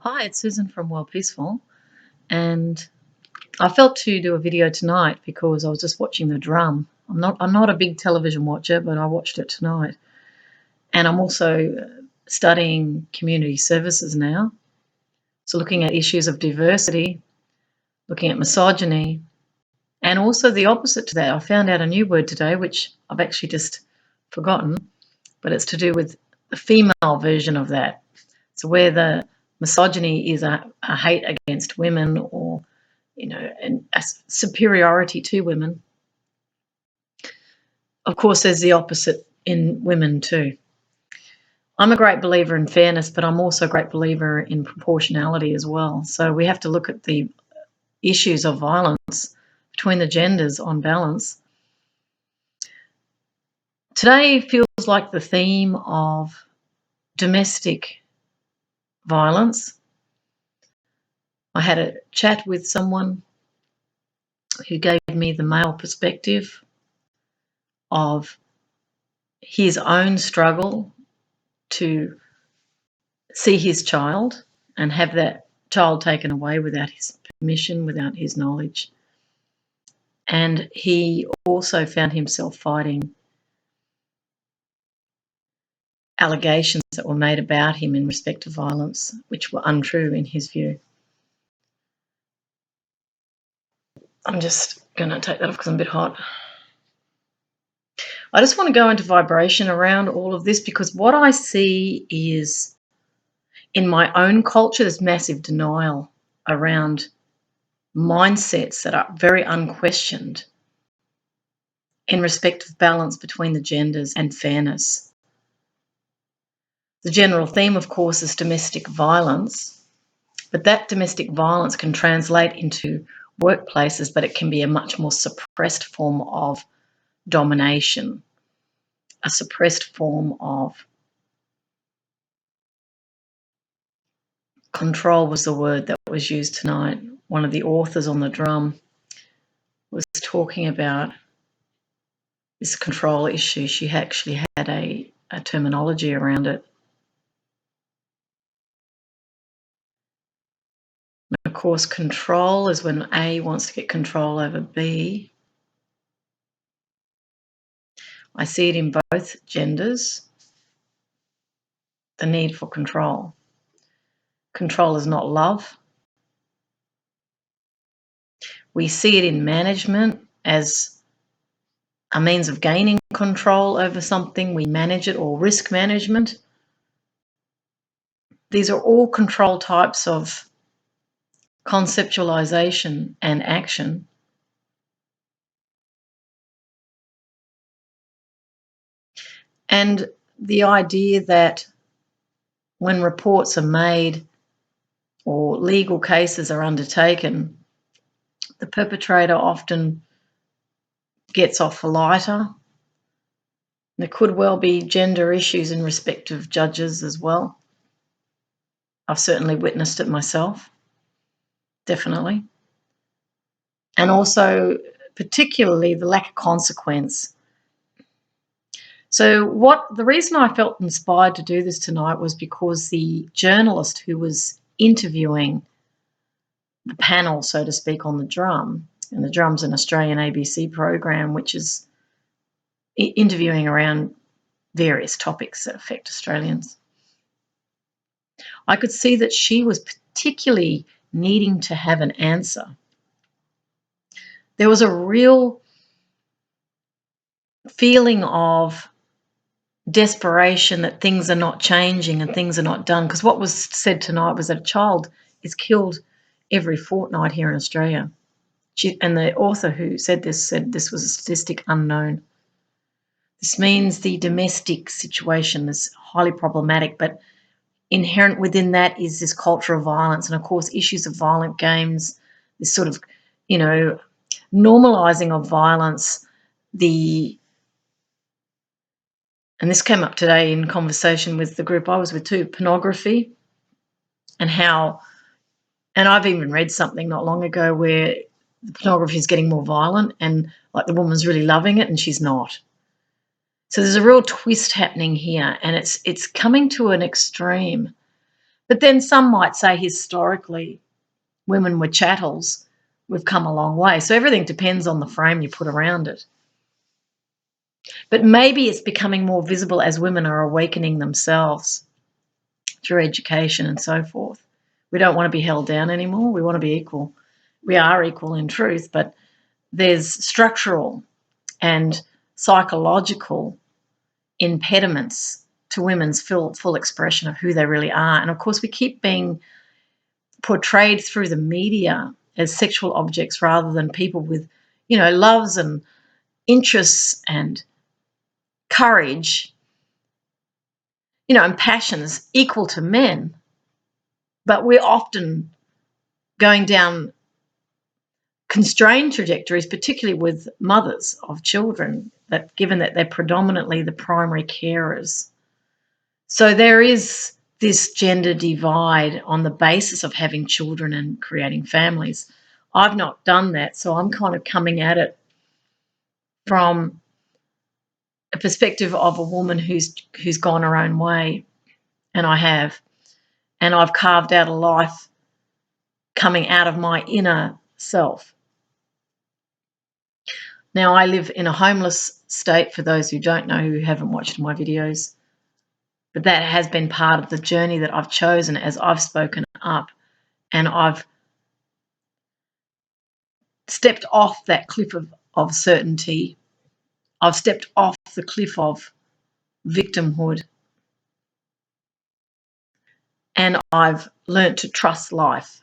Hi, it's Susan from Worldpeacefull, and I felt to do a video tonight because I was just watching The Drum. I'm not a big television watcher, but I watched it tonight. And I'm also studying community services now. So looking at issues of diversity, looking at misogyny, and also the opposite to that. I found out a new word today, which I've actually just forgotten, but it's to do with the female version of that. So where the misogyny is a hate against women, or and a superiority to women. Of course, there's the opposite in women too. I'm a great believer in fairness, but I'm also a great believer in proportionality as well. So we have to look at the issues of violence between the genders on balance. Today feels like the theme of domestic violence. I had a chat with someone who gave me the male perspective of his own struggle to see his child and have that child taken away without his permission, without his knowledge. And he also found himself fighting allegations that were made about him in respect to violence, which were untrue in his view. I'm just going to take that off because I'm a bit hot. I just want to go into vibration around all of this, because what I see is, in my own culture, there's massive denial around mindsets that are very unquestioned in respect of balance between the genders and fairness. The general theme, of course, is domestic violence, but that domestic violence can translate into workplaces, but it can be a much more suppressed form of domination, a suppressed form of control was the word that was used tonight. One of the authors on The Drum was talking about this control issue. She actually had a terminology around it. Of course, control is when A wants to get control over B. I see it in both genders, the need for control. Control is not love. We see it in management as a means of gaining control over something. We manage it, or risk management. These are all control types of conceptualization and action. And the idea that when reports are made or legal cases are undertaken, the perpetrator often gets off lighter. There could well be gender issues in respect of judges as well. I've certainly witnessed it myself, definitely. And also, particularly, the lack of consequence. So the reason I felt inspired to do this tonight was because the journalist who was interviewing the panel, so to speak, on The Drum, and The Drum's an Australian ABC program which is interviewing around various topics that affect Australians. I could see that she was particularly needing to have an answer. There was a real feeling of desperation that things are not changing and things are not done, because what was said tonight was that a child is killed every fortnight here in Australia. And the author who said this was a statistic unknown. This means the domestic situation is highly problematic, but inherent within that is this culture of violence, and of course issues of violent games, this sort of, normalizing of violence, and this came up today in conversation with the group I was with too, pornography, and I've even read something not long ago where the pornography is getting more violent, and like the woman's really loving it and she's not. So there's a real twist happening here, and it's coming to an extreme. But then some might say historically women were chattels. We've come a long way. So everything depends on the frame you put around it. But maybe it's becoming more visible as women are awakening themselves through education and so forth. We don't want to be held down anymore. We want to be equal. We are equal in truth, but there's structural and psychological impediments to women's full expression of who they really are. And of course, we keep being portrayed through the media as sexual objects rather than people with, loves and interests and courage, and passions equal to men. But we're often going down constrained trajectories, particularly with mothers of children, that given that they're predominantly the primary carers. So there is this gender divide on the basis of having children and creating families. I've not done that, so I'm kind of coming at it from a perspective of a woman who's gone her own way, and I have, and I've carved out a life coming out of my inner self. Now, I live in a homeless state, for those who don't know, who haven't watched my videos, but that has been part of the journey that I've chosen as I've spoken up, and I've stepped off that cliff of certainty. I've stepped off the cliff of victimhood, and I've learnt to trust life.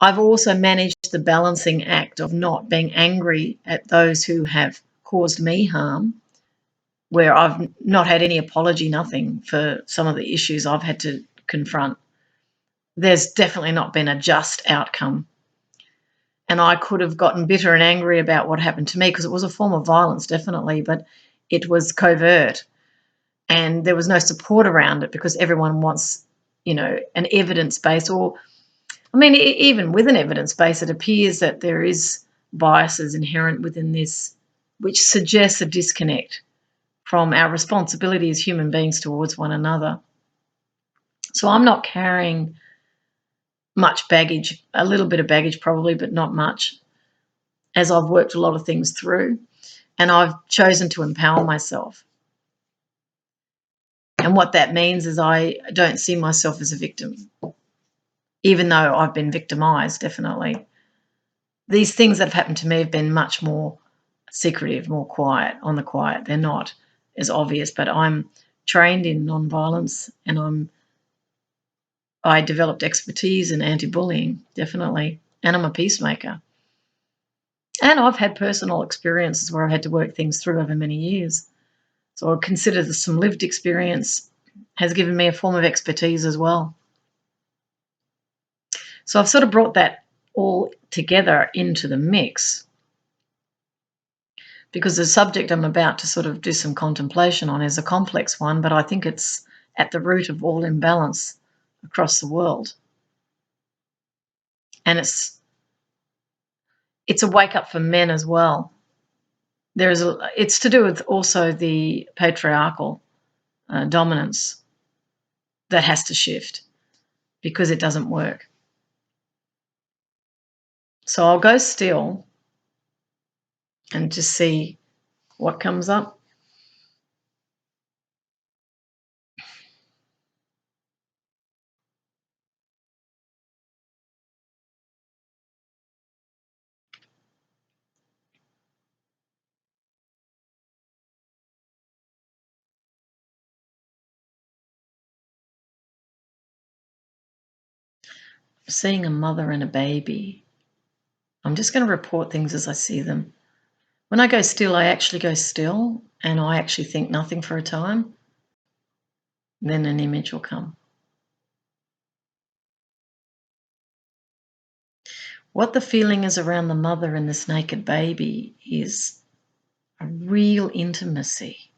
I've also managed the balancing act of not being angry at those who have caused me harm, where I've not had any apology, nothing, for some of the issues I've had to confront. There's definitely not been a just outcome. And I could have gotten bitter and angry about what happened to me because it was a form of violence, definitely, but it was covert and there was no support around it because everyone wants, an evidence-based, or, even with an evidence base, it appears that there is biases inherent within this, which suggests a disconnect from our responsibility as human beings towards one another. So I'm not carrying much baggage, a little bit of baggage probably, but not much, as I've worked a lot of things through, and I've chosen to empower myself. And what that means is I don't see myself as a victim, even though I've been victimized, definitely. These things that have happened to me have been much more secretive, more quiet, on the quiet. They're not as obvious, but I'm trained in nonviolence, and I developed expertise in anti-bullying, definitely, and I'm a peacemaker. And I've had personal experiences where I've had to work things through over many years. So I consider that some lived experience has given me a form of expertise as well. So I've sort of brought that all together into the mix because the subject I'm about to sort of do some contemplation on is a complex one, but I think it's at the root of all imbalance across the world. And it's a wake-up for men as well. It's to do with also the patriarchal dominance that has to shift because it doesn't work. So I'll go still and just see what comes up. Seeing a mother and a baby. I'm just going to report things as I see them. When I go still, I actually go still and I actually think nothing for a time. Then an image will come. What the feeling is around the mother and this naked baby is a real intimacy.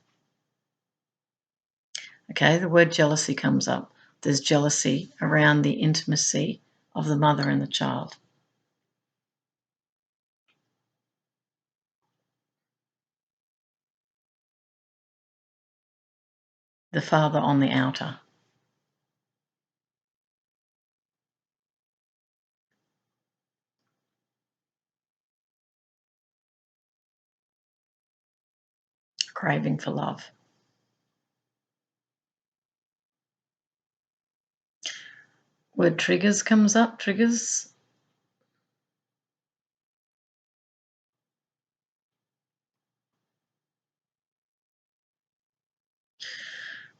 Okay, the word jealousy comes up. There's jealousy around the intimacy of the mother and the child. The father on the outer. craving for love. Word triggers comes up, triggers.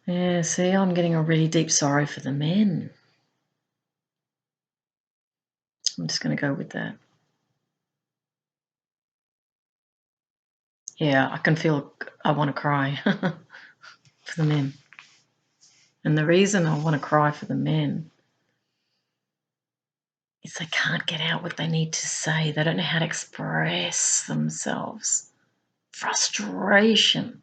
Yeah, see, I'm getting a really deep sorrow for the men. I'm just going to go with that. Yeah, I can feel I want to cry for the men. And the reason I want to cry for the men is they can't get out what they need to say. They don't know how to express themselves. Frustration.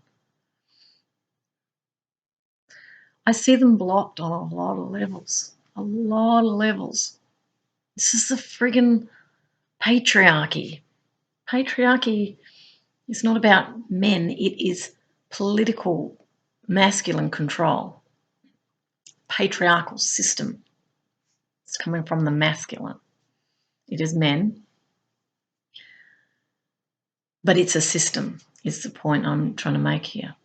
I see them blocked on a lot of levels. A lot of levels. This is the friggin' patriarchy. Patriarchy is not about men. It is political masculine control. Patriarchal system. It's coming from the masculine. It is men, but it's a system, is the point I'm trying to make here.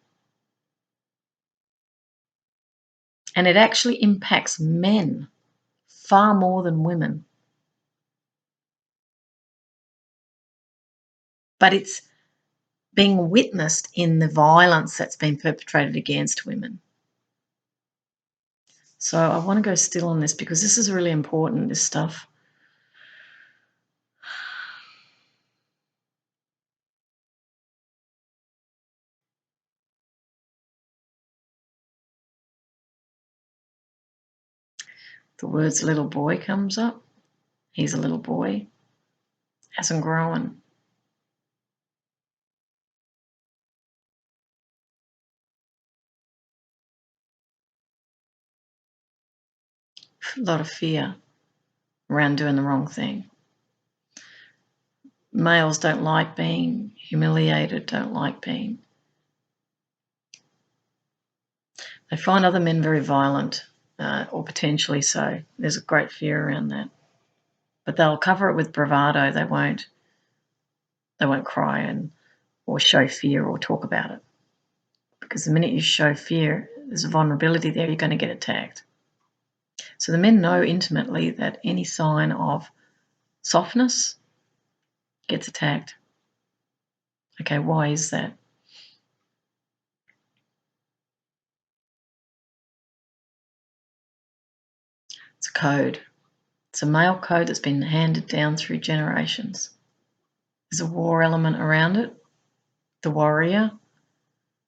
And it actually impacts men far more than women. But it's being witnessed in the violence that's been perpetrated against women. So I want to go still on this because this is really important, this stuff. The words little boy comes up. He's a little boy. Hasn't grown. A lot of fear around doing the wrong thing. Males don't like being humiliated, don't like being. They find other men very violent, or potentially so. There's a great fear around that. But they'll cover it with bravado. They won't cry or show fear or talk about it. Because the minute you show fear, there's a vulnerability there, you're going to get attacked. So the men know intimately that any sign of softness gets attacked. Okay, why is that? It's a code. It's a male code that's been handed down through generations. There's a war element around it, the warrior,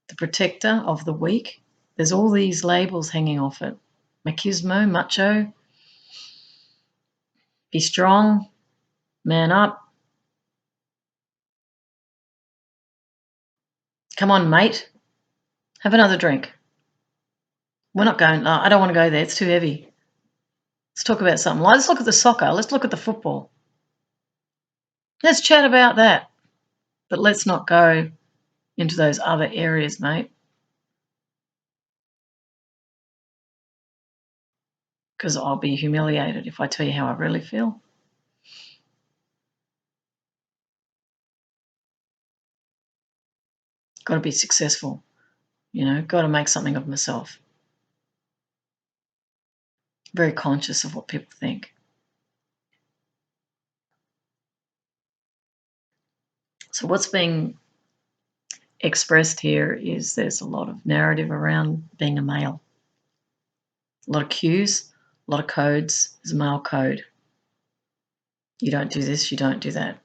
the protector of the weak. There's all these labels hanging off it. Machismo, macho, be strong, man up. Come on, mate, have another drink. We're not going, I don't want to go there, it's too heavy. Let's talk about something. Let's look at the soccer. Let's look at the football. Let's chat about that. But let's not go into those other areas, mate. Because I'll be humiliated if I tell you how I really feel. Got to be successful. Got to make something of myself. Very conscious of what people think. So what's being expressed here is there's a lot of narrative around being a male. A lot of cues, a lot of codes. There's a male code. You don't do this, you don't do that.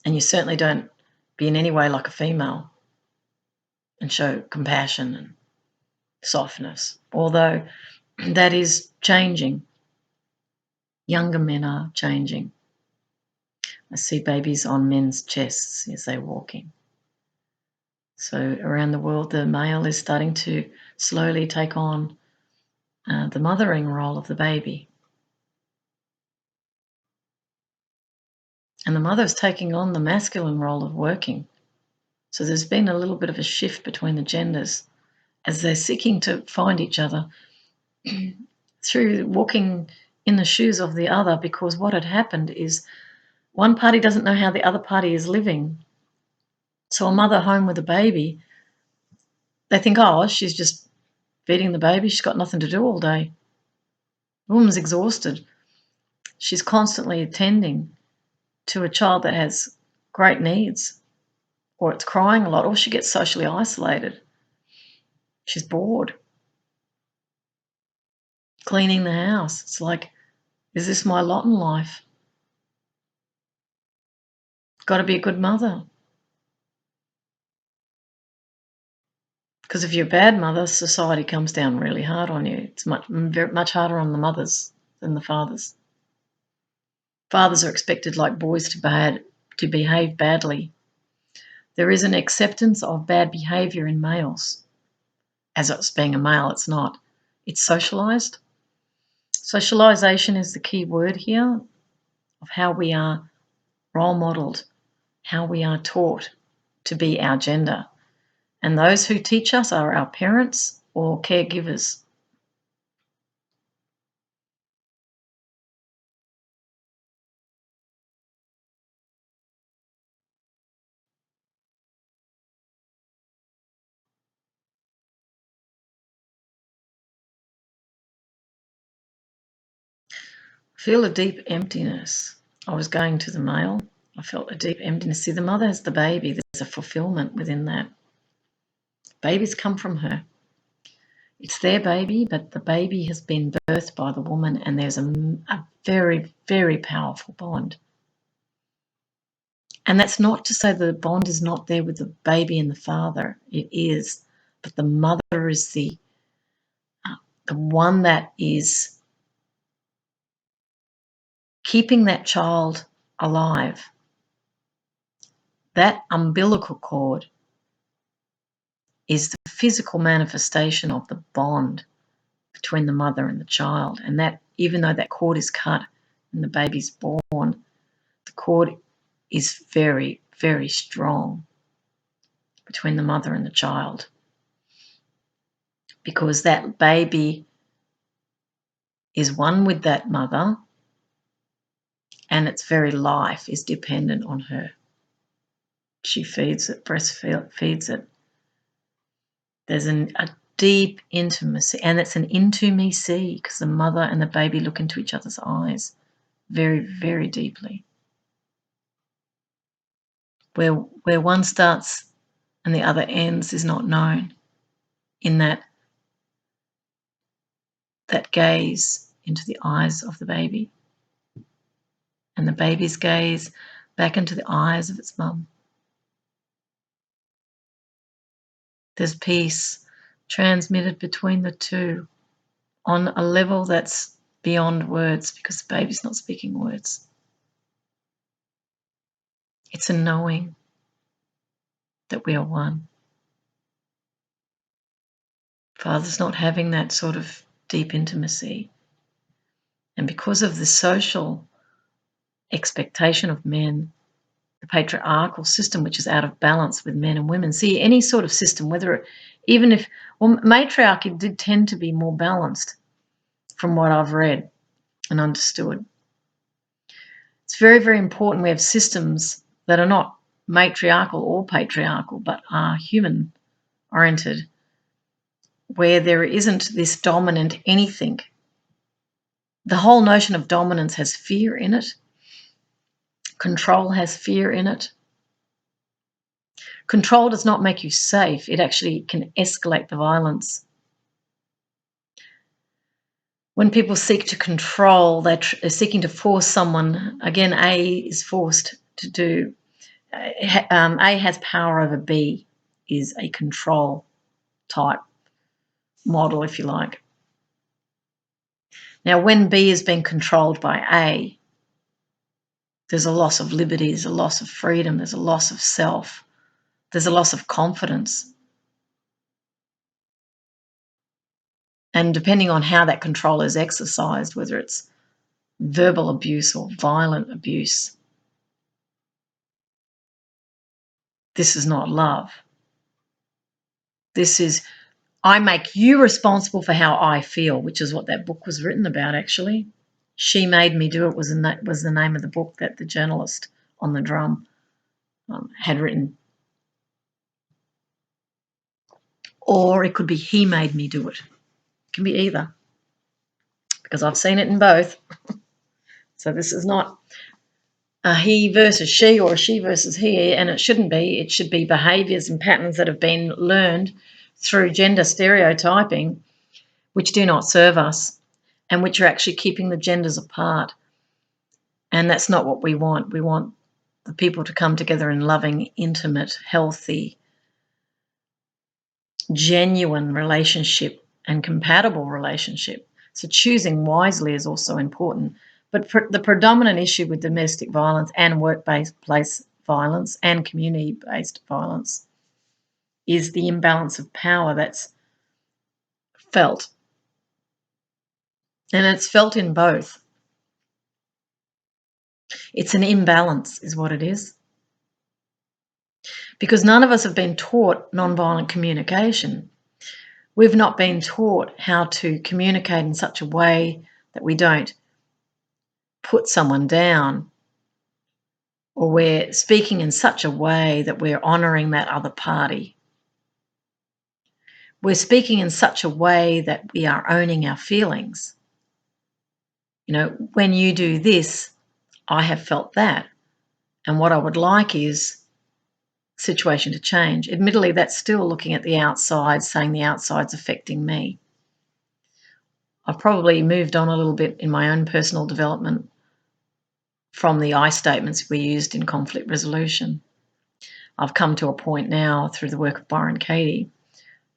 And you certainly don't be in any way like a female and show compassion and softness. Although that is changing. Younger men are changing. I see babies on men's chests as they're walking. So around the world, the male is starting to slowly take on the mothering role of the baby. And the mother's taking on the masculine role of working. So there's been a little bit of a shift between the genders as they're seeking to find each other through walking in the shoes of the other, because what had happened is one party doesn't know how the other party is living. So a mother home with a baby, they think, oh, she's just feeding the baby. She's got nothing to do all day. The woman's exhausted. She's constantly attending to a child that has great needs, or it's crying a lot, or she gets socially isolated. She's bored. Cleaning the house. It's like, is this my lot in life? Got to be a good mother. Because if you're a bad mother, society comes down really hard on you. It's much harder on the mothers than the fathers. Fathers are expected, like boys, to behave badly. There is an acceptance of bad behaviour in males. As it's being a male, it's not. It's socialised. Socialisation is the key word here of how we are role modelled, how we are taught to be our gender. And those who teach us are our parents or caregivers. I feel a deep emptiness. I was going to the male. I felt a deep emptiness. See, the mother has the baby. There's a fulfillment within that. Babies come from her. It's their baby, but the baby has been birthed by the woman, and there's a very, very powerful bond. And that's not to say the bond is not there with the baby and the father. It is, but the mother is the one that is keeping that child alive. That umbilical cord is the physical manifestation of the bond between the mother and the child. And that, even though that cord is cut and the baby's born, the cord is very, very strong between the mother and the child, because that baby is one with that mother, and its very life is dependent on her. She feeds it, breastfeeds it. There's a deep intimacy, and it's an intimacy because the mother and the baby look into each other's eyes very, very deeply. Where one starts and the other ends is not known, in that gaze into the eyes of the baby and the baby's gaze back into the eyes of its mum. There's peace transmitted between the two on a level that's beyond words, because the baby's not speaking words. It's a knowing that we are one. Father's not having that sort of deep intimacy. And because of the social expectation of men, the patriarchal system, which is out of balance with men and women. See, any sort of system, matriarchy did tend to be more balanced from what I've read and understood. It's very, very important we have systems that are not matriarchal or patriarchal, but are human-oriented, where there isn't this dominant anything. The whole notion of dominance has fear in it. Control has fear in it. Control does not make you safe. It actually can escalate the violence. When people seek to control, they're seeking to force someone. Again, A is forced to do. A has power over B, is a control type model, if you like. Now, when B is being controlled by A, there's a loss of liberty, there's a loss of freedom, there's a loss of self, there's a loss of confidence. And depending on how that control is exercised, whether it's verbal abuse or violent abuse, this is not love. This is, I make you responsible for how I feel, which is what that book was written about, actually. She Made Me Do It was the name of the book that the journalist on the drum had written. or it could be he made me do it. It can be either, because I've seen it in both. So this is not a he versus she or a she versus he, and it shouldn't be. It should be behaviours and patterns that have been learned through gender stereotyping, which do not serve us and which are actually keeping the genders apart. And that's not what we want. We want the people to come together in loving, intimate, healthy, genuine relationship and compatible relationship. So choosing wisely is also important. But the predominant issue with domestic violence and workplace violence and community-based violence is the imbalance of power that's felt. And it's felt in both. It's an imbalance is what it is. Because none of us have been taught nonviolent communication. We've not been taught how to communicate in such a way that we don't put someone down, or we're speaking in such a way that we're honouring that other party. We're speaking in such a way that we are owning our feelings. You know, when you do this, I have felt that. And what I would like is situation to change. Admittedly, that's still looking at the outside, saying the outside's affecting me. I've probably moved on a little bit in my own personal development from the I statements we used in conflict resolution. I've come to a point now through the work of Byron Katie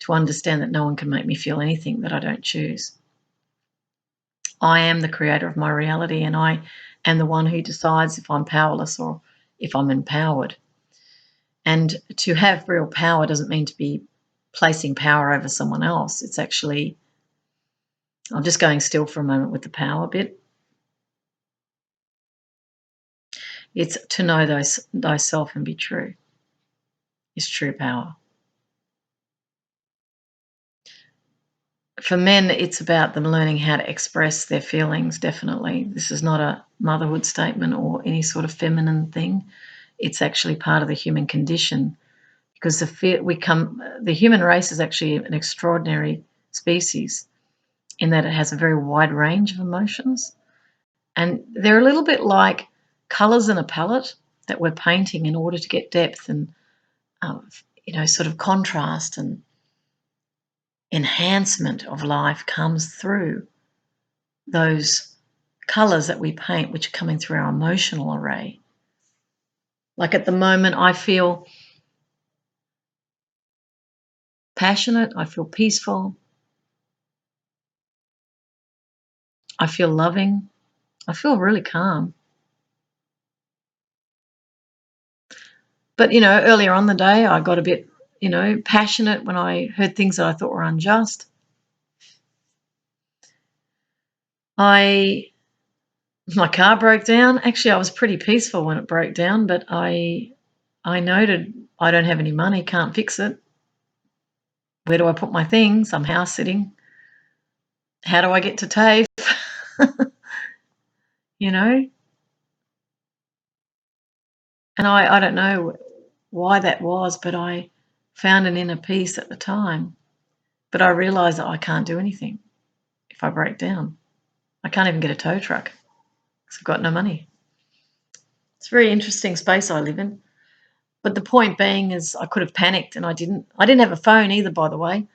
to understand that no one can make me feel anything that I don't choose. I am the creator of my reality, and I am the one who decides if I'm powerless or if I'm empowered. And to have real power doesn't mean to be placing power over someone else. It's actually, I'm just going still for a moment with the power bit. It's to know thyself and be true is true power. For men, it's about them learning how to express their feelings, definitely. This is not a motherhood statement or any sort of feminine thing. It's actually part of the human condition, because the human race is actually an extraordinary species in that it has a very wide range of emotions. And they're a little bit like colours in a palette that we're painting in order to get depth and, sort of contrast and enhancement of life comes through those colours that we paint, which are coming through our emotional array. Like at the moment, I feel passionate, I feel peaceful, I feel loving, I feel really calm. But, earlier on the day, I got a bit, passionate when I heard things that I thought were unjust. My car broke down. Actually, I was pretty peaceful when it broke down, but I noted I don't have any money, can't fix it. Where do I put my things? I'm house sitting. How do I get to TAFE? And I don't know why that was, but I found an inner peace at the time. But I realised that I can't do anything if I break down. I can't even get a tow truck because I've got no money. It's a very interesting space I live in. But the point being is I could have panicked, and I didn't. I didn't have a phone either, by the way.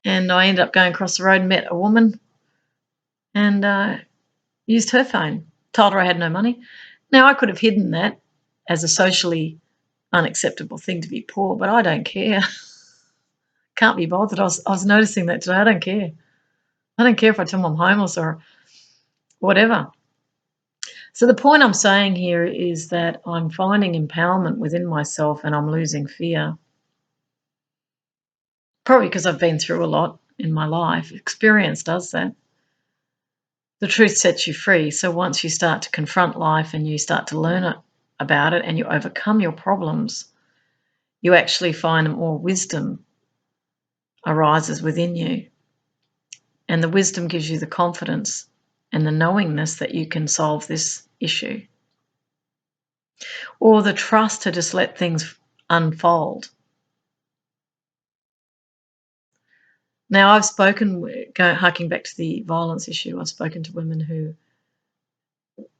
And I ended up going across the road and met a woman and used her phone, told her I had no money. Now, I could have hidden that as a socially unacceptable thing to be poor, but I don't care. Can't be bothered. I was noticing that today. I don't care. I don't care if I tell them I'm homeless or whatever. So the point I'm saying here is that I'm finding empowerment within myself and I'm losing fear. Probably because I've been through a lot in my life. Experience does that. The truth sets you free. So once you start to confront life and you start to learn about it and you overcome your problems, you actually find more wisdom arises within you. And the wisdom gives you the confidence and the knowingness that you can solve this issue. Or the trust to just let things unfold. Now, I've spoken, harking back to the violence issue, I've spoken to women who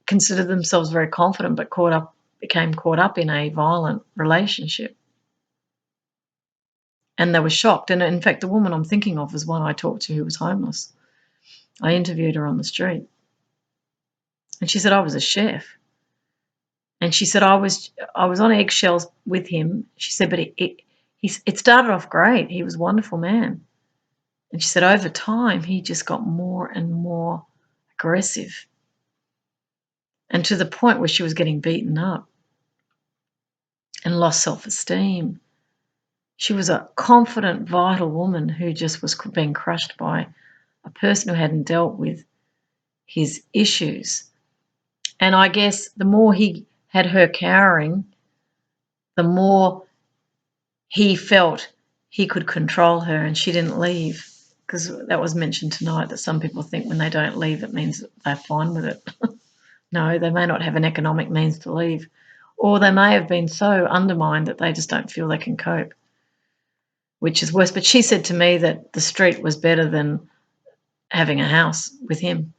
consider themselves very confident but became caught up in a violent relationship. And they were shocked. And in fact, the woman I'm thinking of is one I talked to who was homeless. I interviewed her on the street. And she said, I was a chef. And she said, I was on eggshells with him. She said, but it started off great. He was a wonderful man. And she said, over time, he just got more and more aggressive. And to the point where she was getting beaten up and lost self-esteem. She was a confident, vital woman who just was being crushed by a person who hadn't dealt with his issues. And I guess the more he had her cowering, the more he felt he could control her, and she didn't leave. Because that was mentioned tonight, that some people think when they don't leave, it means that they're fine with it. No, they may not have an economic means to leave, or they may have been so undermined that they just don't feel they can cope, which is worse. But she said to me that the street was better than having a house with him.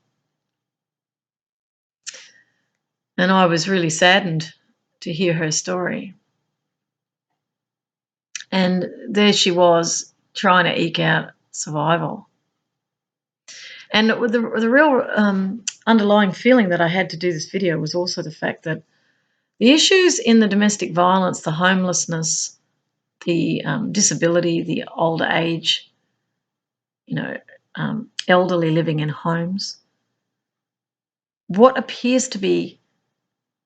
And I was really saddened to hear her story. And there she was trying to eke out survival. And the real underlying feeling that I had to do this video was also the fact that the issues in the domestic violence, the homelessness, the disability, the old age, elderly living in homes, what appears to be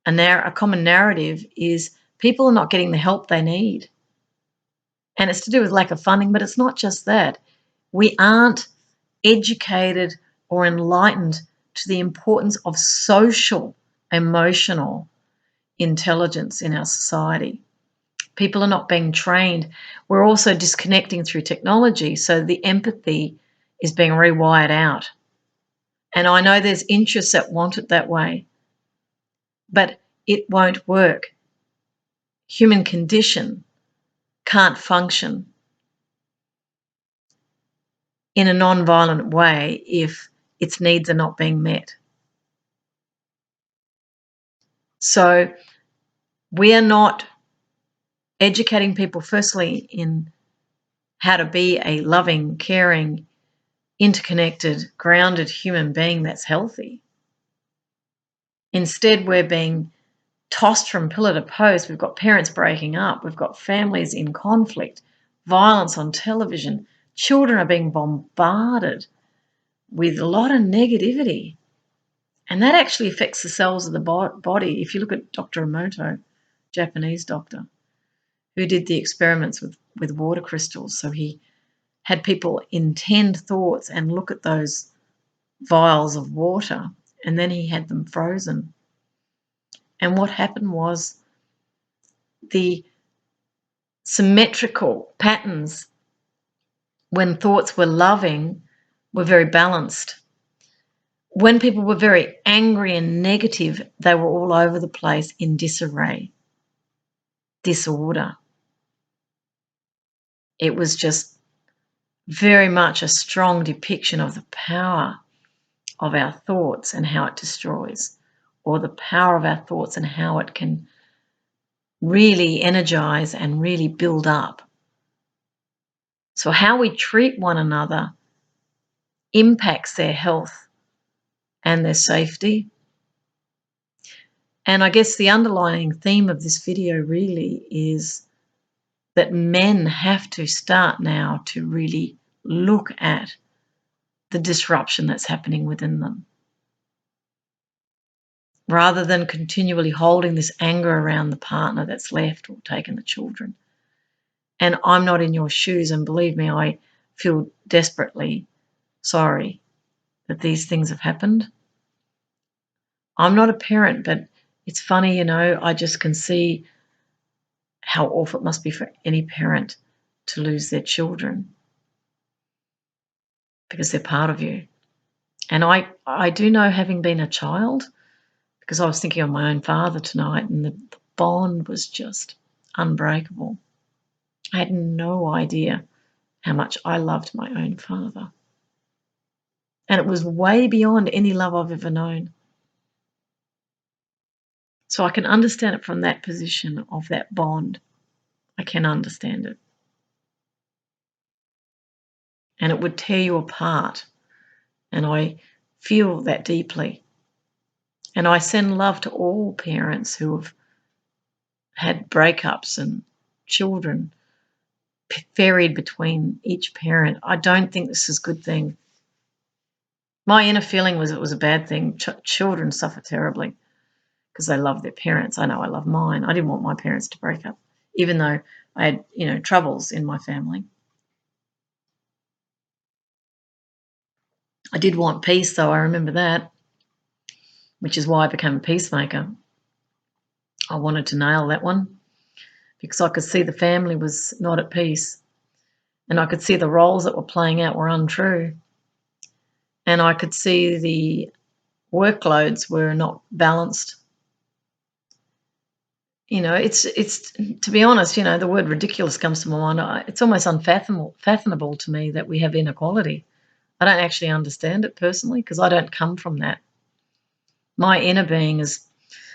a common narrative is people are not getting the help they need. And it's to do with lack of funding, but it's not just that. We aren't educated or enlightened to the importance of social, emotional intelligence in our society. People are not being trained. We're also disconnecting through technology, so the empathy is being rewired out. And I know there's interests that want it that way, but it won't work. Human condition can't function in a non-violent way if its needs are not being met. So we are not educating people, firstly, in how to be a loving, caring, interconnected, grounded human being that's healthy. Instead, we're being tossed from pillar to post. We've got parents breaking up. We've got families in conflict, violence on television. Children are being bombarded with a lot of negativity. And that actually affects the cells of the body. If you look at Dr. Emoto, Japanese doctor, who did the experiments with water crystals. So he had people intend thoughts and look at those vials of water, and then he had them frozen. And what happened was the symmetrical patterns when thoughts were loving were very balanced. When people were very angry and negative, they were all over the place in disarray, disorder. It was just very much a strong depiction of the power of our thoughts and how it destroys, or the power of our thoughts and how it can really energize and really build up. So how we treat one another impacts their health and their safety. And I guess the underlying theme of this video really is that men have to start now to really look at the disruption that's happening within them, rather than continually holding this anger around the partner that's left or taken the children. And I'm not in your shoes, and believe me, I feel desperately sorry that these things have happened. I'm not a parent, but it's funny, I just can see how awful it must be for any parent to lose their children because they're part of you. And I do know, having been a child, because I was thinking of my own father tonight, and the bond was just unbreakable. I had no idea how much I loved my own father. And it was way beyond any love I've ever known. So I can understand it from that position of that bond. I can understand it. And it would tear you apart. And I feel that deeply. And I send love to all parents who have had breakups and children varied between each parent. I don't think this is a good thing. My inner feeling was it was a bad thing. Children suffer terribly because they love their parents. I know I love mine. I didn't want my parents to break up, even though I had, troubles in my family. I did want peace, though. I remember that, which is why I became a peacemaker. I wanted to nail that one because I could see the family was not at peace, and I could see the roles that were playing out were untrue, and I could see the workloads were not balanced. It's to be honest, the word ridiculous comes to my mind. It's almost unfathomable to me that we have inequality. I don't actually understand it personally because I don't come from that. My inner being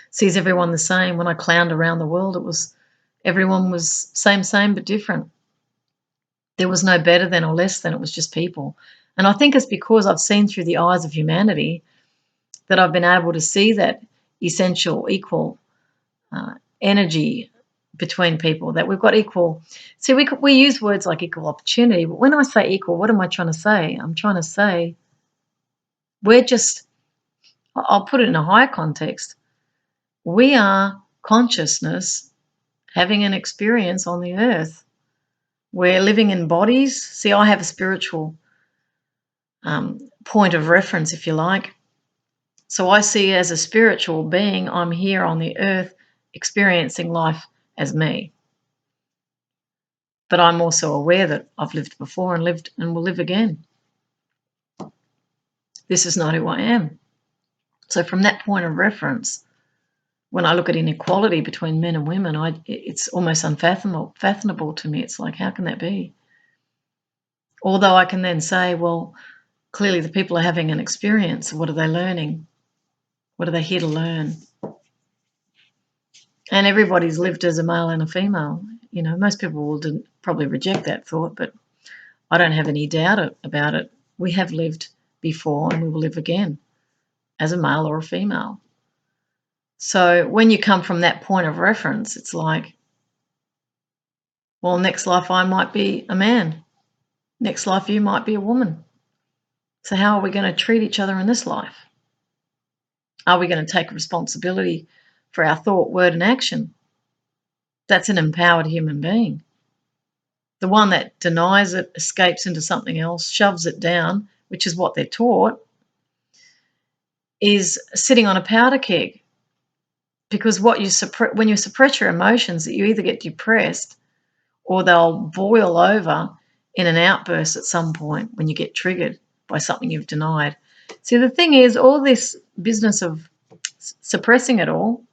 sees everyone the same. When I clowned around the world, everyone was same but different. There was no better than or less than. It was just people. And I think it's because I've seen through the eyes of humanity that I've been able to see that essential, equal energy between people, that we've got equal. See, we use words like equal opportunity, but when I say equal, what am I trying to say? I'm trying to say I'll put it in a higher context. We are consciousness having an experience on the earth. We're living in bodies. See, I have a spiritual point of reference, if you like. So I see as a spiritual being, I'm here on the earth experiencing life as me. But I'm also aware that I've lived before and lived and will live again. This is not who I am. So from that point of reference, when I look at inequality between men and women, it's almost unfathomable to me. It's like, how can that be? Although I can then say, well, clearly the people are having an experience. What are they learning? What are they here to learn? And everybody's lived as a male and a female. Most people will probably reject that thought, but I don't have any doubt about it. We have lived before and we will live again as a male or a female. So when you come from that point of reference, it's like, well, next life I might be a man. Next life you might be a woman. So how are we going to treat each other in this life? Are we going to take responsibility for our thought, word, and action? That's an empowered human being. The one that denies it, escapes into something else, shoves it down, which is what they're taught, is sitting on a powder keg. Because when you suppress your emotions, you either get depressed or they'll boil over in an outburst at some point when you get triggered by something you've denied. See, the thing is, all this business of suppressing it all,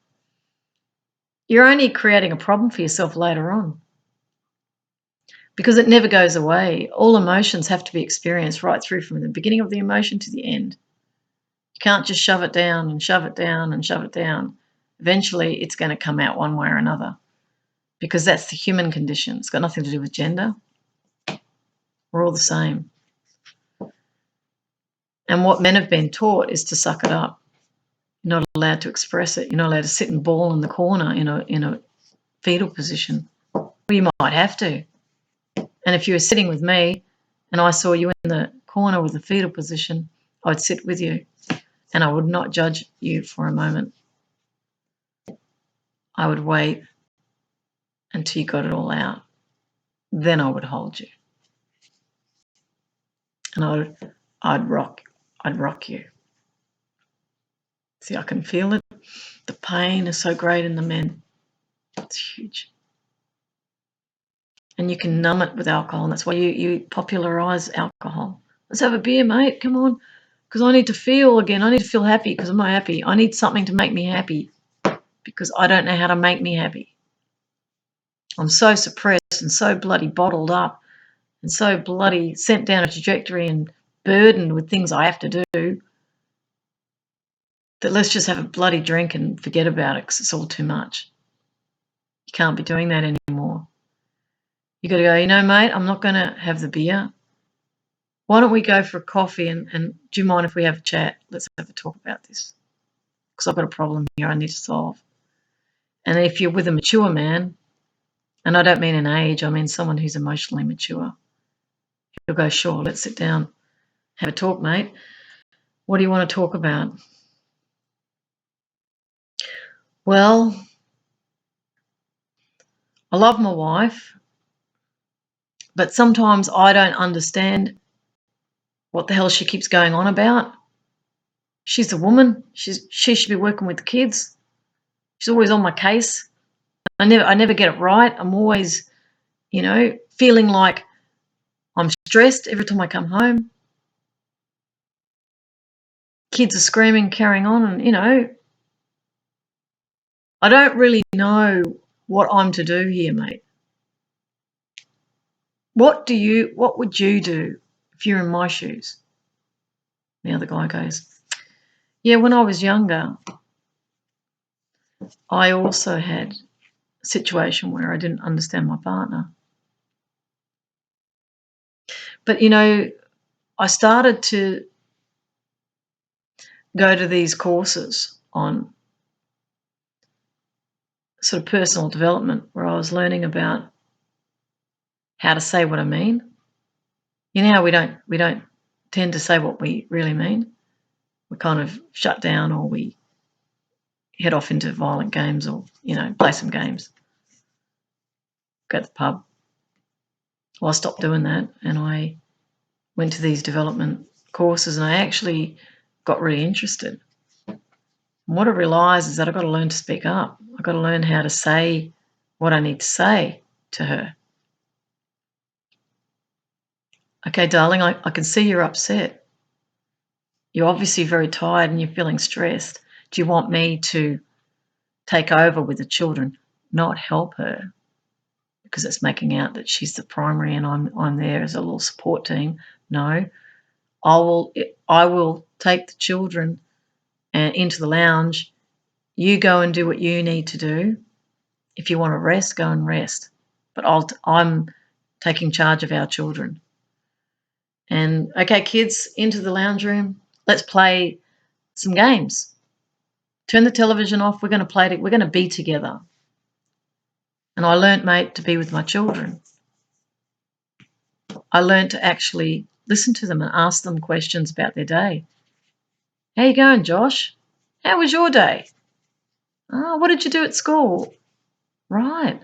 you're only creating a problem for yourself later on because it never goes away. All emotions have to be experienced right through from the beginning of the emotion to the end. You can't just shove it down and shove it down and shove it down. Eventually, it's going to come out one way or another because that's the human condition. It's got nothing to do with gender. We're all the same. And what men have been taught is to suck it up. You're not allowed to express it. You're not allowed to sit and bawl in the corner in a fetal position. Well, you might have to. And if you were sitting with me and I saw you in the corner with a fetal position, I'd sit with you and I would not judge you for a moment. I would wait until you got it all out. Then I would hold you. And I'd rock you. See, I can feel it. The pain is so great in the men. It's huge. And you can numb it with alcohol, and that's why you popularise alcohol. Let's have a beer, mate. Come on. Because I need to feel again. I need to feel happy because I'm not happy. I need something to make me happy because I don't know how to make me happy. I'm so suppressed and so bloody bottled up and so bloody sent down a trajectory and burdened with things I have to do that let's just have a bloody drink and forget about it because it's all too much. You can't be doing that anymore. You got to go, mate, I'm not going to have the beer. Why don't we go for a coffee and do you mind if we have a chat? Let's have a talk about this because I've got a problem here I need to solve. And if you're with a mature man, and I don't mean an age, I mean someone who's emotionally mature, you'll go, sure, let's sit down, have a talk, mate. What do you want to talk about? Well, I love my wife, but sometimes I don't understand what the hell she keeps going on about. She's a woman. She should be working with the kids. She's always on my case. I never get it right. I'm always, feeling like I'm stressed every time I come home. Kids are screaming, carrying on, and I don't really know what I'm to do here, mate. What would you do if you're in my shoes? The other guy goes, yeah, when I was younger, I also had a situation where I didn't understand my partner. But, I started to go to these courses on sort of personal development where I was learning about how to say what I mean. You know how we don't tend to say what we really mean. We kind of shut down or we head off into violent games or, play some games. Go to the pub. Well, I stopped doing that and I went to these development courses and I actually got really interested. And what I realised is that I've got to learn to speak up. I've got to learn how to say what I need to say to her. Okay, darling, I can see you're upset. You're obviously very tired and you're feeling stressed. Do you want me to take over with the children, not help her? Because it's making out that she's the primary and I'm there as a little support team. No, I will take the children into the lounge. You go and do what you need to do. If you want to rest, go and rest. But I'm taking charge of our children. And okay, kids, into the lounge room. Let's play some games. Turn the television off. We're going to play. We're going to be together. And I learnt, mate, to be with my children. I learnt to actually listen to them and ask them questions about their day. How you going, Josh? How was your day? Oh, what did you do at school? Right.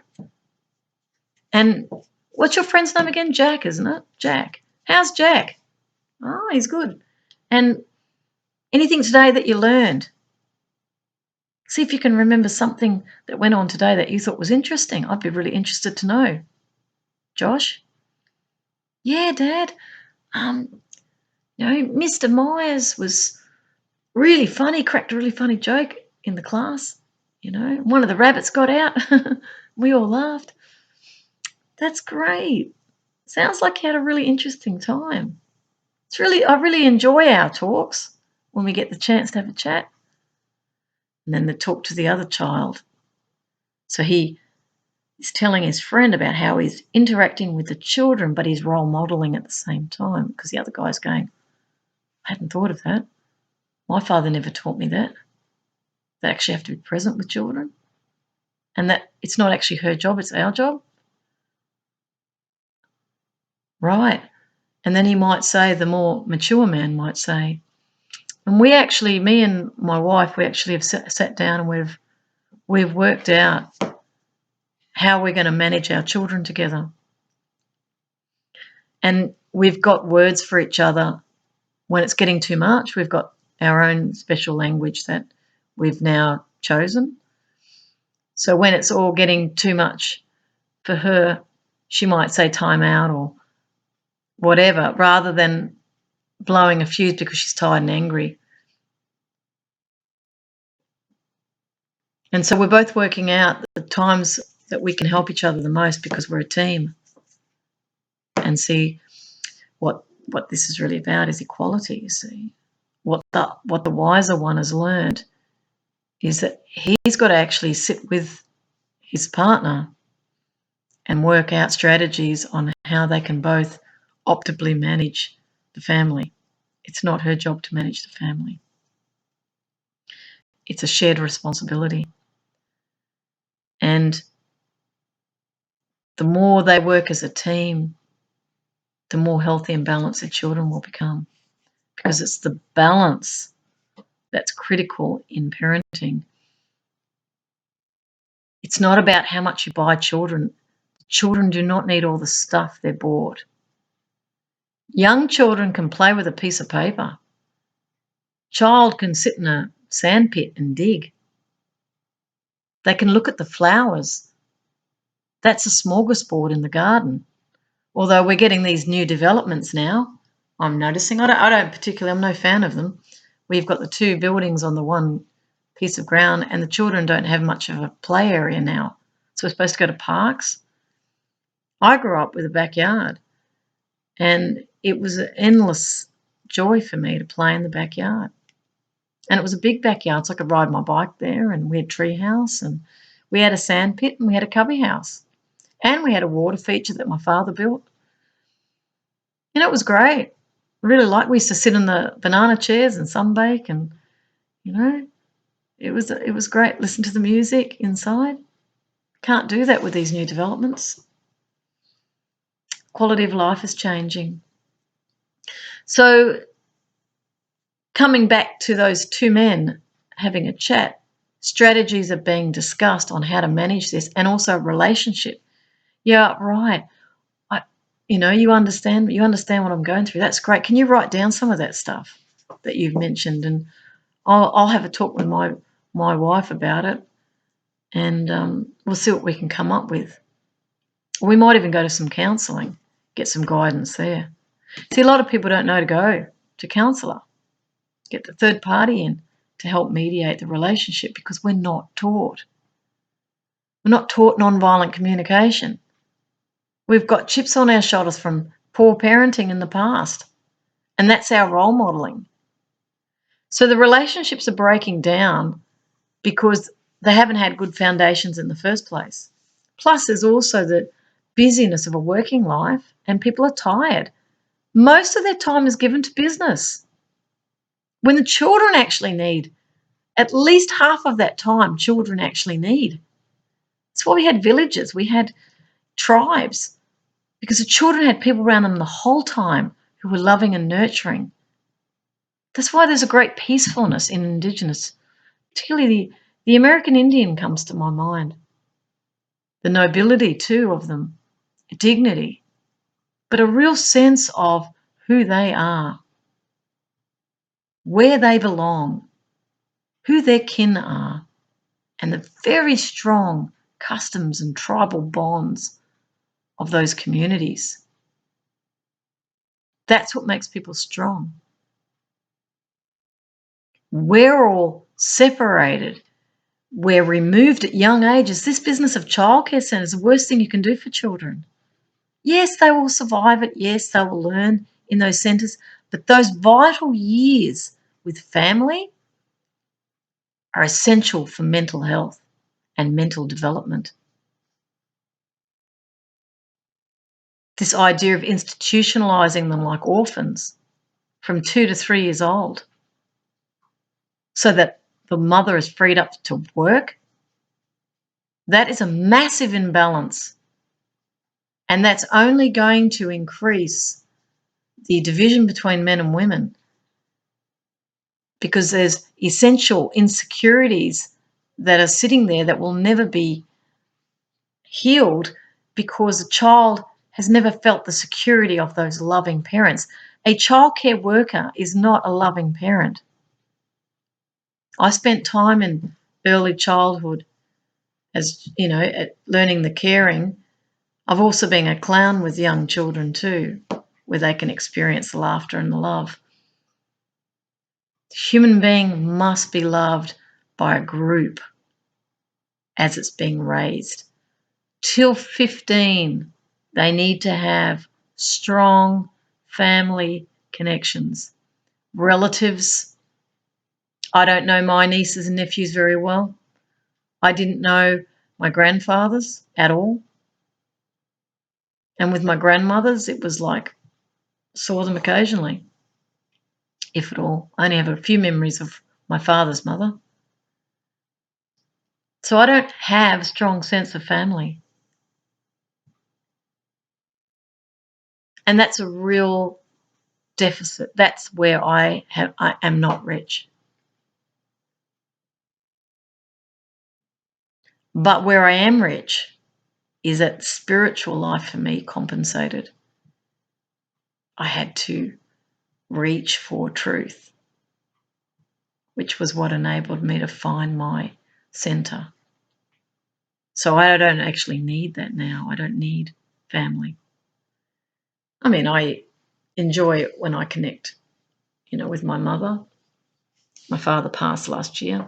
And what's your friend's name again? Jack, isn't it? Jack. How's Jack? Oh, he's good. And anything today that you learned? See if you can remember something that went on today that you thought was interesting. I'd be really interested to know. Josh? Yeah, Dad. Mr. Myers was really funny, cracked a really funny joke in the class. One of the rabbits got out. We all laughed. That's great. Sounds like you had a really interesting time. I really enjoy our talks when we get the chance to have a chat. And then they talk to the other child. So he is telling his friend about how he's interacting with the children, but he's role modelling at the same time because the other guy's going, I hadn't thought of that. My father never taught me that. They actually have to be present with children. And that it's not actually her job, it's our job. Right. And then he might say, the more mature man might say, and me and my wife, we actually have sat down and we've worked out how we're going to manage our children together. And we've got words for each other. When it's getting too much, we've got our own special language that we've now chosen. So when it's all getting too much for her, she might say time out or whatever, rather than blowing a fuse because she's tired and angry. And so we're both working out the times that we can help each other the most because we're a team. and see what this is really about is equality, you see. What the wiser one has learned is that he's got to actually sit with his partner and work out strategies on how they can both optimally manage the family. It's not her job to manage the family. It's a shared responsibility. And the more they work as a team, the more healthy and balanced their children will become. Because it's the balance that's critical in parenting. It's not about how much you buy children. Children do not need all the stuff they're bought. Young children can play with a piece of paper. Child can sit in a sandpit and dig. They can look at the flowers. That's a smorgasbord in the garden. Although we're getting these new developments now, I'm noticing. I don't particularly, I'm no fan of them. We've got the 2 buildings on the one piece of ground, and the children don't have much of a play area now. So we're supposed to go to parks. I grew up with a backyard, and it was an endless joy for me to play in the backyard. And it was a big backyard, so I could ride my bike there, and we had tree house, and we had a sand pit, and we had a cubby house. And we had a water feature that my father built. And it was great. Really liked. We used to sit in the banana chairs and sunbake, and it was great. Listen to the music inside. Can't do that with these new developments. Quality of life is changing. So coming back to those 2 men having a chat, strategies are being discussed on how to manage this, and also relationship. Yeah, right. You understand what I'm going through. That's great. Can you write down some of that stuff that you've mentioned? And I'll have a talk with my wife about it, and we'll see what we can come up with. We might even go to some counselling, get some guidance there. See, a lot of people don't know to go to counsellor, get the third party in to help mediate the relationship, because we're not taught. We're not taught nonviolent communication. We've got chips on our shoulders from poor parenting in the past, and that's our role modelling. So the relationships are breaking down because they haven't had good foundations in the first place. Plus, there's also the busyness of a working life, and people are tired. Most of their time is given to business, when the children actually need at least half of that time. Children actually need. That's why we had villages, we had tribes, because the children had people around them the whole time who were loving and nurturing. That's why there's a great peacefulness in Indigenous. Particularly the American Indian comes to my mind. The nobility too of them, dignity, but a real sense of who they are, where they belong, who their kin are, and the very strong customs and tribal bonds of those communities. That's what makes people strong. We're all separated. We're removed at young ages. This business of childcare centres is the worst thing you can do for children. Yes, they will survive it. Yes, they will learn in those centres. But those vital years with family are essential for mental health and mental development. This idea of institutionalising them like orphans from 2 to 3 years old, so that the mother is freed up to work, that is a massive imbalance. And that's only going to increase the division between men and women, because there's essential insecurities that are sitting there that will never be healed, because a child has never felt the security of those loving parents. A childcare worker is not a loving parent. I spent time in early childhood as, at learning the caring. I've also been a clown with young children too, where they can experience the laughter and the love. The human being must be loved by a group as it's being raised. Till 15, they need to have strong family connections. Relatives, I don't know my nieces and nephews very well. I didn't know my grandfathers at all. And with my grandmothers, it was like saw them occasionally, if at all. I only have a few memories of my father's mother. So I don't have a strong sense of family. And that's a real deficit. That's where I am not rich. But where I am rich is that spiritual life for me compensated. I had to reach for truth, which was what enabled me to find my center. So I don't actually need that now. I don't need family. I mean, I enjoy it when I connect, with my mother. My father passed last year.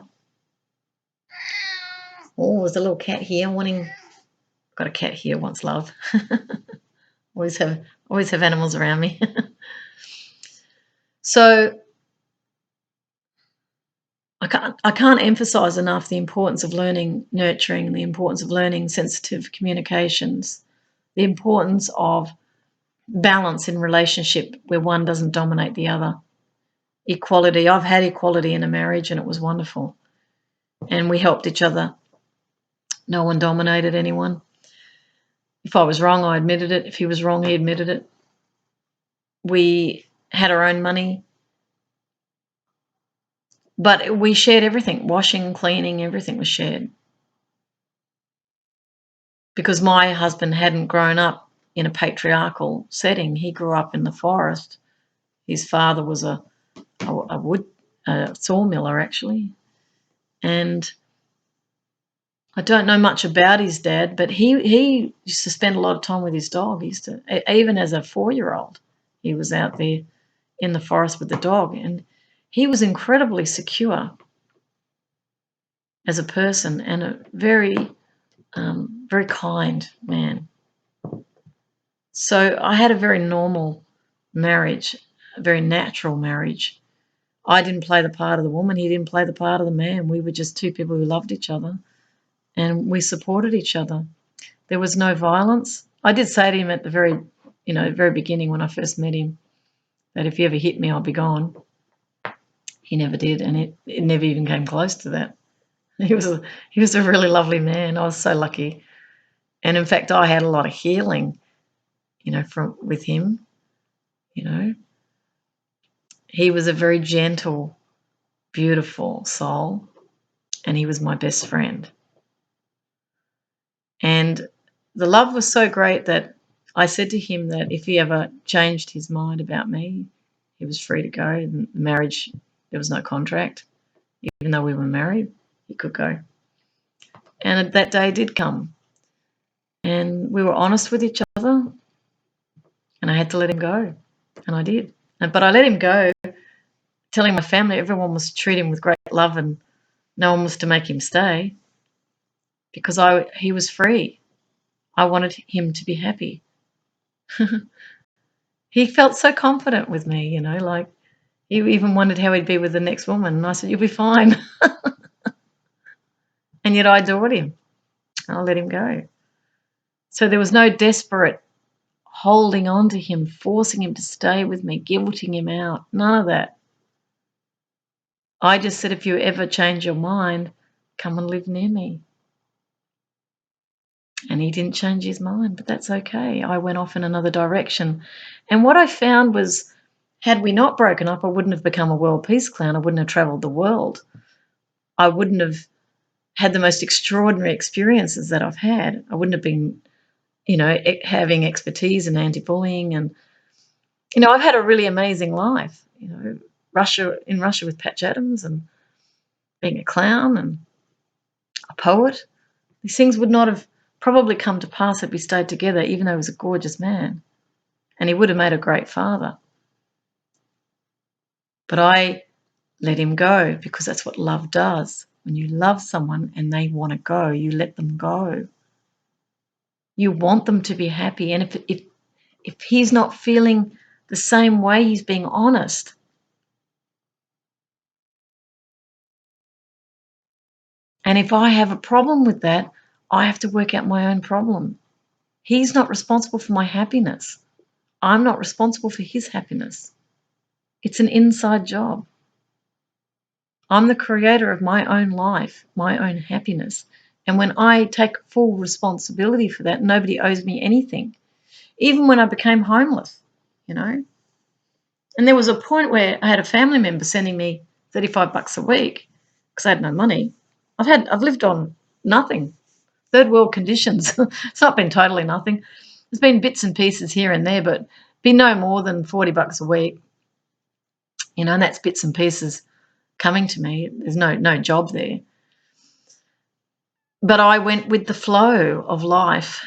Oh, there's a little cat here wanting. Got a cat here wants love. always have animals around me. So I can't emphasize enough the importance of learning nurturing, the importance of learning sensitive communications, the importance of balance in relationship where one doesn't dominate the other. Equality. I've had equality in a marriage and it was wonderful. And we helped each other. No one dominated anyone. If I was wrong, I admitted it. If he was wrong, he admitted it. We had our own money. But we shared everything. Washing, cleaning, everything was shared. Because my husband hadn't grown up in a patriarchal setting. He grew up in the forest. His father was a sawmiller, actually. And I don't know much about his dad, but he used to spend a lot of time with his dog. He used to, even as a 4-year-old, he was out there in the forest with the dog. And he was incredibly secure as a person and a very, very kind man. So I had a very normal marriage, a very natural marriage. I didn't play the part of the woman. He didn't play the part of the man. We were just two people who loved each other and we supported each other. There was no violence. I did say to him at the very beginning when I first met him that if he ever hit me, I'll be gone. He never did, and it never even came close to that. He was a really lovely man. I was so lucky. And in fact, I had a lot of healing, with him. He was a very gentle, beautiful soul, and he was my best friend. And the love was so great that I said to him that if he ever changed his mind about me, he was free to go. In the marriage, there was no contract. Even though we were married, he could go. And that day did come. And we were honest with each other, and I had to let him go. And I did. But I let him go, telling my family everyone was to treat him with great love and no one was to make him stay because he was free. I wanted him to be happy. He felt so confident with me, like he even wondered how he'd be with the next woman. And I said, you'll be fine. And yet I adored him. And I let him go. So there was no desperate holding on to him, forcing him to stay with me, guilting him out. None of that. I just said, if you ever change your mind, come and live near me. And he didn't change his mind, but that's okay. I went off in another direction. And what I found was, had we not broken up, I wouldn't have become a world peace clown. I wouldn't have traveled the world. I wouldn't have had the most extraordinary experiences that I've had. I wouldn't have been, having expertise in anti-bullying. And, I've had a really amazing life, in Russia with Patch Adams and being a clown and a poet. These things would not have probably come to pass had we stayed together, even though he was a gorgeous man. And he would have made a great father. But I let him go because that's what love does. When you love someone and they want to go, you let them go. You want them to be happy. And if he's not feeling the same way, he's being honest. And if I have a problem with that, I have to work out my own problem. He's not responsible for my happiness. I'm not responsible for his happiness. It's an inside job. I'm the creator of my own life, my own happiness. And when I take full responsibility for that, nobody owes me anything. Even when I became homeless, you know. And there was a point where I had a family member sending me $35 a week because I had no money. I've lived on nothing. Third world conditions. It's not been totally nothing. There's been bits and pieces here and there, but be no more than $40 a week. You know, and that's bits and pieces coming to me. There's no job there. But I went with the flow of life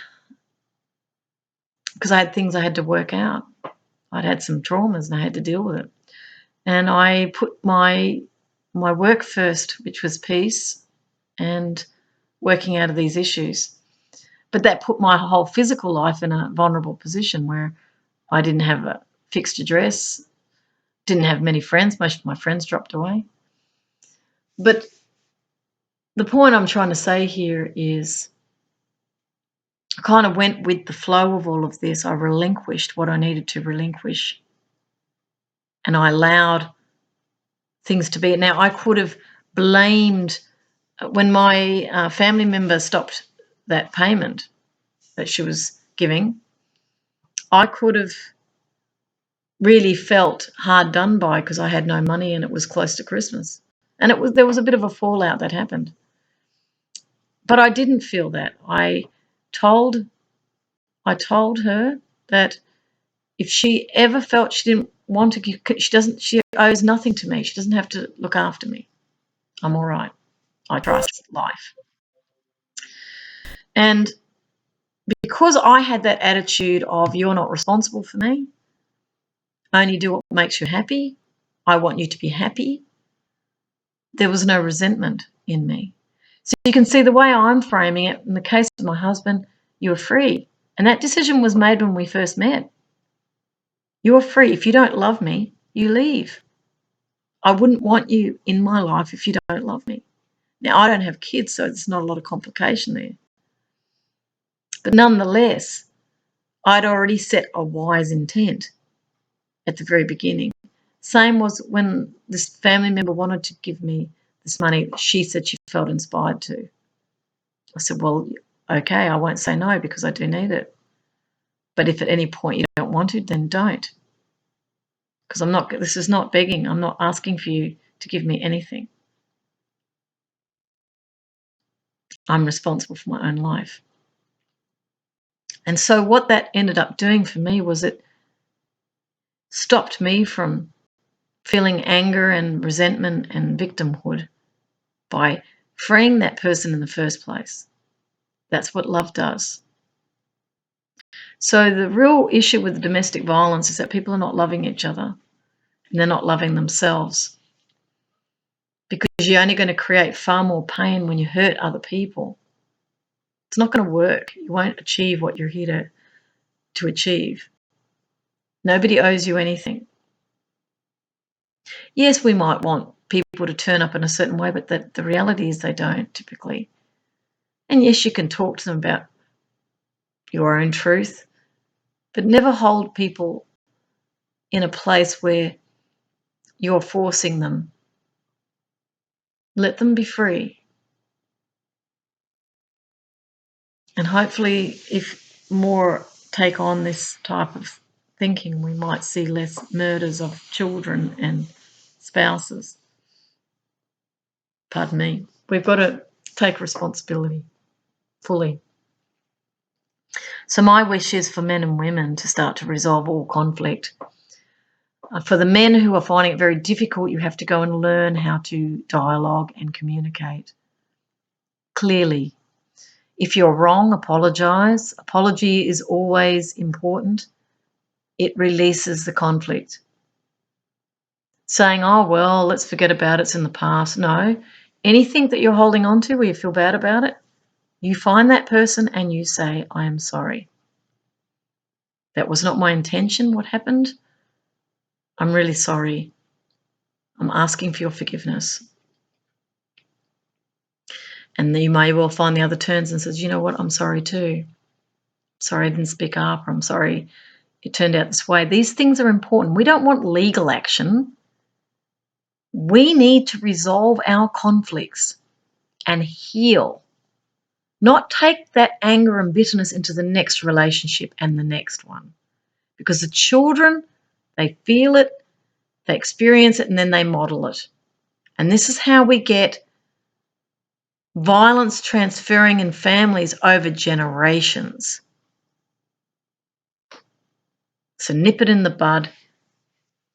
because I had things I had to work out. I'd had some traumas and I had to deal with it. And I put my work first, which was peace and working out of these issues. But that put my whole physical life in a vulnerable position where I didn't have a fixed address, didn't have many friends. Most of my friends dropped away. But the point I'm trying to say here is I kind of went with the flow of all of this. I relinquished what I needed to relinquish. And I allowed things to be. Now, I could have blamed when my family member stopped that payment that she was giving. I could have really felt hard done by because I had no money and it was close to Christmas. And there was a bit of a fallout that happened. But I didn't feel that. I told her that if she ever felt she didn't want to give, she owes nothing to me. She doesn't have to look after me. I'm all right. I trust life. And because I had that attitude of you're not responsible for me, only do what makes you happy, I want you to be happy, there was no resentment in me. So you can see the way I'm framing it, in the case of my husband, you're free. And that decision was made when we first met. You're free. If you don't love me, you leave. I wouldn't want you in my life if you don't love me. Now, I don't have kids, so there's not a lot of complication there. But nonetheless, I'd already set a wise intent at the very beginning. Same was when this family member wanted to give me this money. She said she felt inspired to. I said, well, okay, I won't say no because I do need it. But if at any point you don't want it, then don't. Because this is not begging. I'm not asking for you to give me anything. I'm responsible for my own life. And so what that ended up doing for me was it stopped me from feeling anger and resentment and victimhood by freeing that person in the first place. That's what love does. So the real issue with domestic violence is that people are not loving each other and they're not loving themselves, because you're only going to create far more pain when you hurt other people. It's not going to work. You won't achieve what you're here to achieve. Nobody owes you anything. Yes, we might want people to turn up in a certain way, but the reality is they don't typically. And yes, you can talk to them about your own truth, but never hold people in a place where you're forcing them. Let them be free. And hopefully, if more take on this type of thinking, we might see less murders of children and spouses. Pardon me. We've got to take responsibility fully. So my wish is for men and women to start to resolve all conflict. For the men who are finding it very difficult, you have to go and learn how to dialogue and communicate clearly. If you're wrong, apologise. Apology is always important. It releases the conflict. Saying, oh, well, let's forget about it, it's in the past. No. Anything that you're holding on to where you feel bad about it, you find that person and you say, I am sorry. That was not my intention, what happened. I'm really sorry. I'm asking for your forgiveness. And then you may well find the other turns and says, you know what, I'm sorry too. Sorry I didn't speak up, or I'm sorry it turned out this way. These things are important. We don't want legal action. We need to resolve our conflicts and heal, not take that anger and bitterness into the next relationship and the next one. Because the children, they feel it, they experience it, and then they model it. And this is how we get violence transferring in families over generations. So nip it in the bud,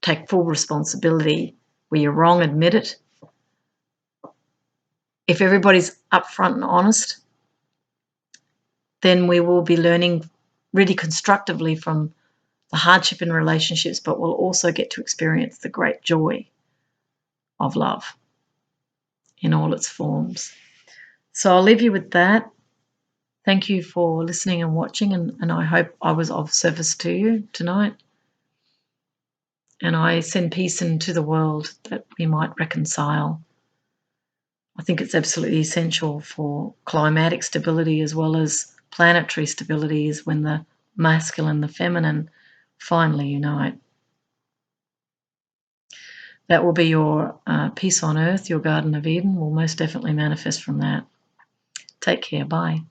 take full responsibility. Where you're wrong, admit it. If everybody's upfront and honest, then we will be learning really constructively from the hardship in relationships, but we'll also get to experience the great joy of love in all its forms. So I'll leave you with that. Thank you for listening and watching, and I hope I was of service to you tonight. And I send peace into the world that we might reconcile. I think it's absolutely essential for climatic stability as well as planetary stability is when the masculine and the feminine finally unite. That will be your peace on earth. Your Garden of Eden will most definitely manifest from that. Take care. Bye.